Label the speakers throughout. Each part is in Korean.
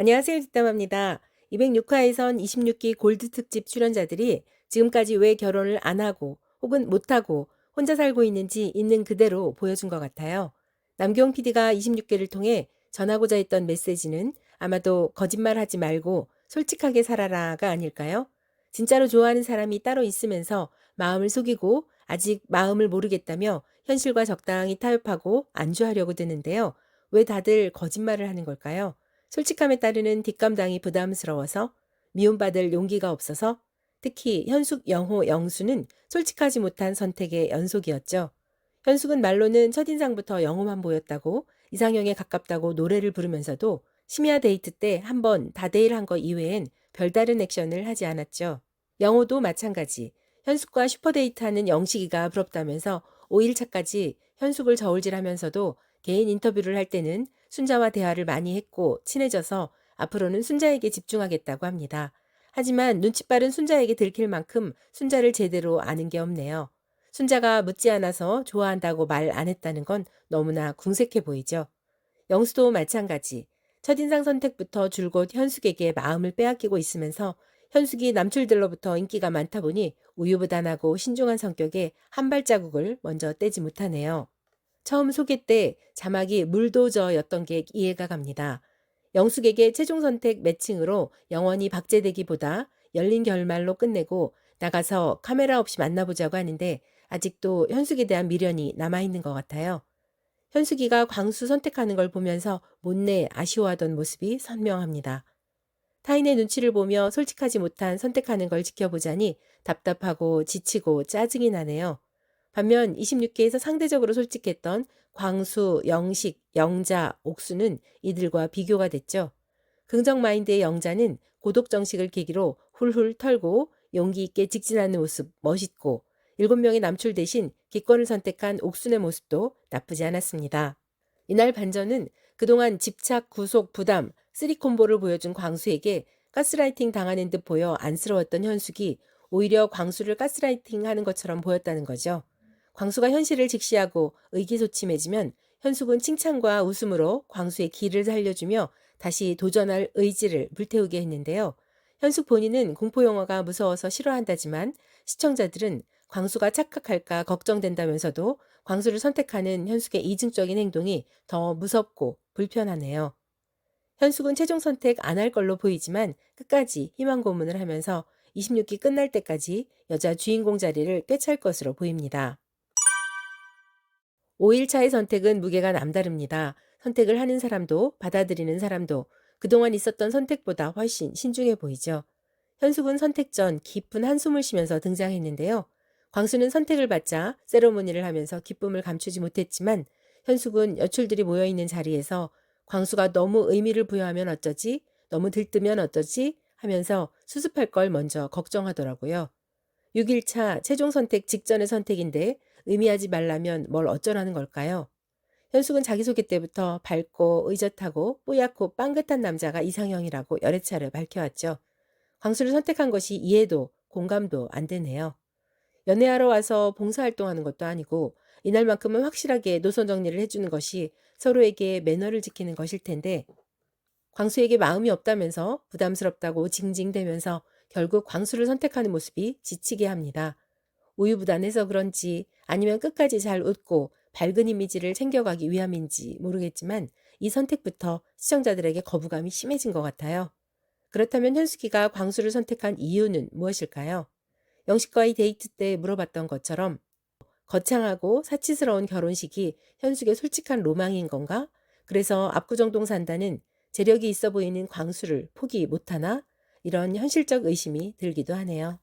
Speaker 1: 안녕하세요. 뒷담화입니다. 206화에선 26기 골드 특집 출연자들이 지금까지 왜 결혼을 안 하고 혹은 못하고 혼자 살고 있는지 있는 그대로 보여준 것 같아요. 남경 PD가 26개를 통해 전하고자 했던 메시지는 아마도 거짓말하지 말고 솔직하게 살아라가 아닐까요? 진짜로 좋아하는 사람이 따로 있으면서 마음을 속이고 아직 마음을 모르겠다며 현실과 적당히 타협하고 안주하려고 드는데요. 왜 다들 거짓말을 하는 걸까요? 솔직함에 따르는 뒷감당이 부담스러워서, 미움받을 용기가 없어서, 특히 현숙, 영호, 영수는 솔직하지 못한 선택의 연속이었죠. 현숙은 말로는 첫인상부터 영호만 보였다고, 이상형에 가깝다고 노래를 부르면서도 심야 데이트 때 한 번 다데일 한 거 이외엔 별다른 액션을 하지 않았죠. 영호도 마찬가지. 현숙과 슈퍼데이트하는 영식이가 부럽다면서 5일차까지 현숙을 저울질하면서도 개인 인터뷰를 할 때는 순자와 대화를 많이 했고 친해져서 앞으로는 순자에게 집중하겠다고 합니다. 하지만 눈치 빠른 순자에게 들킬 만큼 순자를 제대로 아는 게 없네요. 순자가 묻지 않아서 좋아한다고 말 안 했다는 건 너무나 궁색해 보이죠. 영수도 마찬가지. 첫인상 선택부터 줄곧 현숙에게 마음을 빼앗기고 있으면서 현숙이 남출들로부터 인기가 많다 보니 우유부단하고 신중한 성격에 한 발자국을 먼저 떼지 못하네요. 처음 소개 때 자막이 물도저였던 게 이해가 갑니다. 영숙에게 최종 선택 매칭으로 영원히 박제되기보다 열린 결말로 끝내고 나가서 카메라 없이 만나보자고 하는데 아직도 현숙에 대한 미련이 남아있는 것 같아요. 현숙이가 광수 선택하는 걸 보면서 못내 아쉬워하던 모습이 선명합니다. 타인의 눈치를 보며 솔직하지 못한 선택하는 걸 지켜보자니 답답하고 지치고 짜증이 나네요. 반면 26개에서 상대적으로 솔직했던 광수, 영식, 영자, 옥수는 이들과 비교가 됐죠. 긍정 마인드의 영자는 고독 정식을 계기로 훌훌 털고 용기 있게 직진하는 모습 멋있고 7명의 남출 대신 기권을 선택한 옥순의 모습도 나쁘지 않았습니다. 이날 반전은 그동안 집착, 구속, 부담, 쓰리콤보를 보여준 광수에게 가스라이팅 당하는 듯 보여 안쓰러웠던 현숙이 오히려 광수를 가스라이팅 하는 것처럼 보였다는 거죠. 광수가 현실을 직시하고 의기소침해지면 현숙은 칭찬과 웃음으로 광수의 기를 살려주며 다시 도전할 의지를 불태우게 했는데요. 현숙 본인은 공포영화가 무서워서 싫어한다지만 시청자들은 광수가 착각할까 걱정된다면서도 광수를 선택하는 현숙의 이중적인 행동이 더 무섭고 불편하네요. 현숙은 최종 선택 안 할 걸로 보이지만 끝까지 희망 고문을 하면서 26기 끝날 때까지 여자 주인공 자리를 꿰찰 것으로 보입니다. 5일차의 선택은 무게가 남다릅니다. 선택을 하는 사람도 받아들이는 사람도 그동안 있었던 선택보다 훨씬 신중해 보이죠. 현숙은 선택 전 깊은 한숨을 쉬면서 등장했는데요. 광수는 선택을 받자 세러모니를 하면서 기쁨을 감추지 못했지만 현숙은 여출들이 모여있는 자리에서 광수가 너무 의미를 부여하면 어쩌지? 너무 들뜨면 어쩌지? 하면서 수습할 걸 먼저 걱정하더라고요. 6일차 최종 선택 직전의 선택인데 의미하지 말라면 뭘 어쩌라는 걸까요? 현숙은 자기소개 때부터 밝고 의젓하고 뽀얗고 빵긋한 남자가 이상형이라고 여러 차례 밝혀왔죠. 광수를 선택한 것이 이해도 공감도 안 되네요. 연애하러 와서 봉사활동하는 것도 아니고 이날만큼은 확실하게 노선 정리를 해주는 것이 서로에게 매너를 지키는 것일 텐데 광수에게 마음이 없다면서 부담스럽다고 징징대면서 결국 광수를 선택하는 모습이 지치게 합니다. 우유부단해서 그런지 아니면 끝까지 잘 웃고 밝은 이미지를 챙겨가기 위함인지 모르겠지만 이 선택부터 시청자들에게 거부감이 심해진 것 같아요. 그렇다면 현숙이가 광수를 선택한 이유는 무엇일까요? 영식과의 데이트 때 물어봤던 것처럼 거창하고 사치스러운 결혼식이 현숙의 솔직한 로망인 건가? 그래서 압구정동 산다는 재력이 있어 보이는 광수를 포기 못하나? 이런 현실적 의심이 들기도 하네요.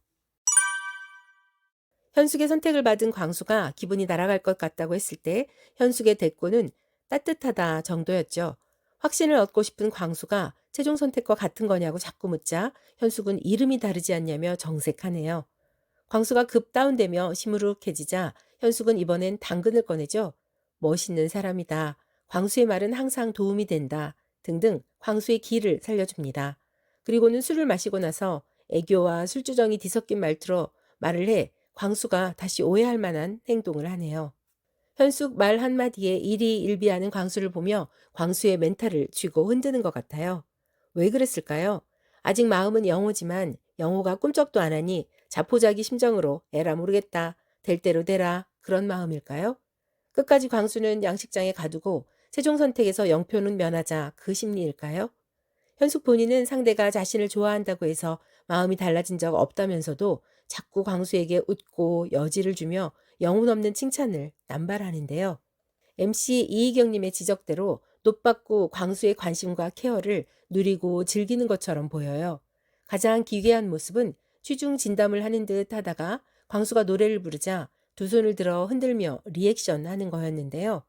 Speaker 1: 현숙의 선택을 받은 광수가 기분이 날아갈 것 같다고 했을 때 현숙의 대꾸는 따뜻하다 정도였죠. 확신을 얻고 싶은 광수가 최종 선택과 같은 거냐고 자꾸 묻자 현숙은 이름이 다르지 않냐며 정색하네요. 광수가 급 다운되며 시무룩해지자 현숙은 이번엔 당근을 꺼내죠. 멋있는 사람이다. 광수의 말은 항상 도움이 된다. 등등 광수의 기를 살려줍니다. 그리고는 술을 마시고 나서 애교와 술주정이 뒤섞인 말투로 말을 해 광수가 다시 오해할 만한 행동을 하네요. 현숙 말 한마디에 일희일비하는 광수를 보며 광수의 멘탈을 쥐고 흔드는 것 같아요. 왜 그랬을까요? 아직 마음은 영호지만 영호가 꿈쩍도 안 하니 자포자기 심정으로 에라 모르겠다. 될 대로 되라. 그런 마음일까요? 끝까지 광수는 양식장에 가두고 최종 선택에서 영표는 면하자 그 심리일까요? 현숙 본인은 상대가 자신을 좋아한다고 해서 마음이 달라진 적 없다면서도 자꾸 광수에게 웃고 여지를 주며 영혼 없는 칭찬을 남발하는데요. MC 이희경님의 지적대로 노받고 광수의 관심과 케어를 누리고 즐기는 것처럼 보여요. 가장 기괴한 모습은 취중 진담을 하는 듯 하다가 광수가 노래를 부르자 두 손을 들어 흔들며 리액션 하는 거였는데요.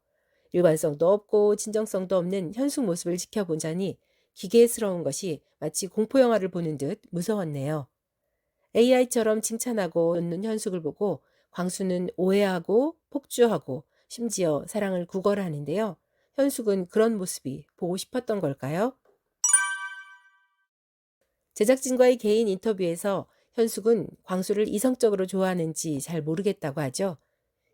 Speaker 1: 일관성도 없고 진정성도 없는 현숙 모습을 지켜보자니 기괴스러운 것이 마치 공포영화를 보는 듯 무서웠네요. AI처럼 칭찬하고 웃는 현숙을 보고 광수는 오해하고 폭주하고 심지어 사랑을 구걸하는데요. 현숙은 그런 모습이 보고 싶었던 걸까요? 제작진과의 개인 인터뷰에서 현숙은 광수를 이성적으로 좋아하는지 잘 모르겠다고 하죠.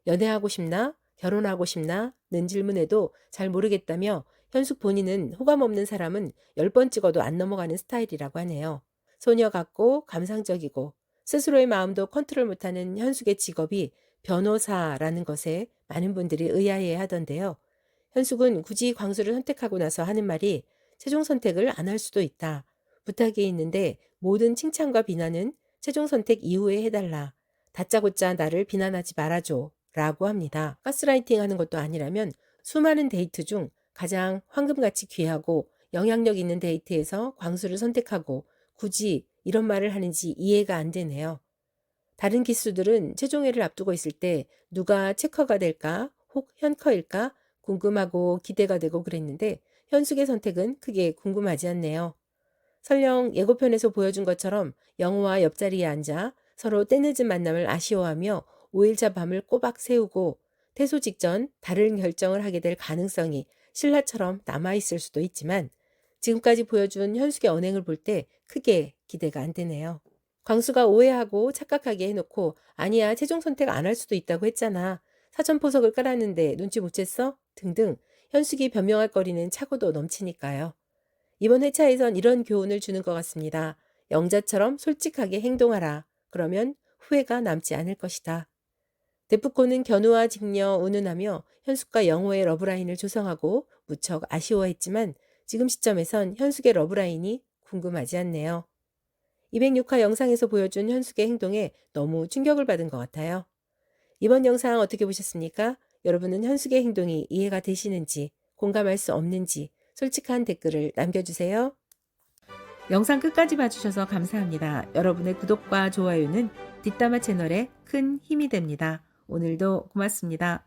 Speaker 1: 연애하고 싶나? 결혼하고 싶나? 는 질문에도 잘 모르겠다며 현숙 본인은 호감 없는 사람은 10번 찍어도 안 넘어가는 스타일이라고 하네요. 소녀 같고 감상적이고 스스로의 마음도 컨트롤 못하는 현숙의 직업이 변호사라는 것에 많은 분들이 의아해 하던데요. 현숙은 굳이 광수를 선택하고 나서 하는 말이 최종 선택을 안 할 수도 있다. 부탁이 있는데 모든 칭찬과 비난은 최종 선택 이후에 해달라. 다짜고짜 나를 비난하지 말아줘. 라고 합니다. 가스라이팅 하는 것도 아니라면 수많은 데이트 중 가장 황금같이 귀하고 영향력 있는 데이트에서 광수를 선택하고 굳이 이런 말을 하는지 이해가 안 되네요. 다른 기수들은 최종회를 앞두고 있을 때 누가 체커가 될까 혹 현커일까 궁금하고 기대가 되고 그랬는데 현숙의 선택은 크게 궁금하지 않네요. 설령 예고편에서 보여준 것처럼 영호와 옆자리에 앉아 서로 때늦은 만남을 아쉬워하며 5일차 밤을 꼬박 세우고 퇴소 직전 다른 결정을 하게 될 가능성이 신라처럼 남아있을 수도 있지만 지금까지 보여준 현숙의 언행을 볼 때 크게 기대가 안 되네요. 광수가 오해하고 착각하게 해놓고 아니야 최종 선택 안 할 수도 있다고 했잖아. 사전포석을 깔았는데 눈치 못 챘어? 등등 현숙이 변명할 거리는 차고도 넘치니까요. 이번 회차에선 이런 교훈을 주는 것 같습니다. 영자처럼 솔직하게 행동하라. 그러면 후회가 남지 않을 것이다. 데프콘은 견우와 직녀 운운하며 현숙과 영호의 러브라인을 조성하고 무척 아쉬워했지만 지금 시점에선 현숙의 러브라인이 궁금하지 않네요. 206화 영상에서 보여준 현숙의 행동에 너무 충격을 받은 것 같아요. 이번 영상 어떻게 보셨습니까? 여러분은 현숙의 행동이 이해가 되시는지 공감할 수 없는지 솔직한 댓글을 남겨주세요. 영상 끝까지 봐주셔서 감사합니다. 여러분의 구독과 좋아요는 뒷담화 채널에 큰 힘이 됩니다. 오늘도 고맙습니다.